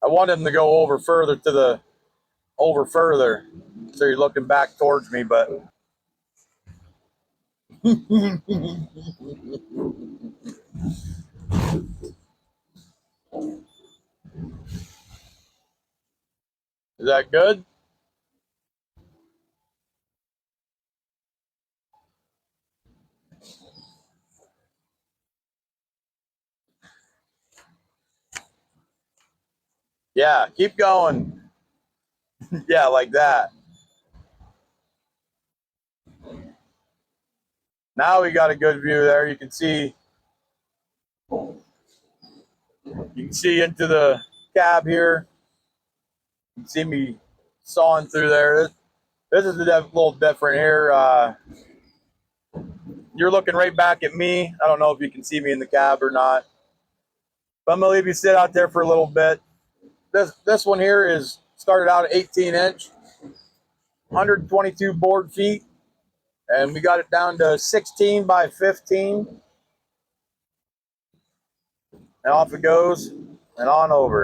I want him to go over further so you're looking back towards me, but is that good? Yeah, keep going. Yeah, like that. Now we got a good view there. You can see into the cab here. You can see me sawing through there. This is a little different here. You're looking right back at me. I don't know if you can see me in the cab or not, but I'm gonna leave you sit out there for a little bit. This one here is started out at 18 inch, 122 board feet, and we got it down to 16 by 15, and off it goes and on over.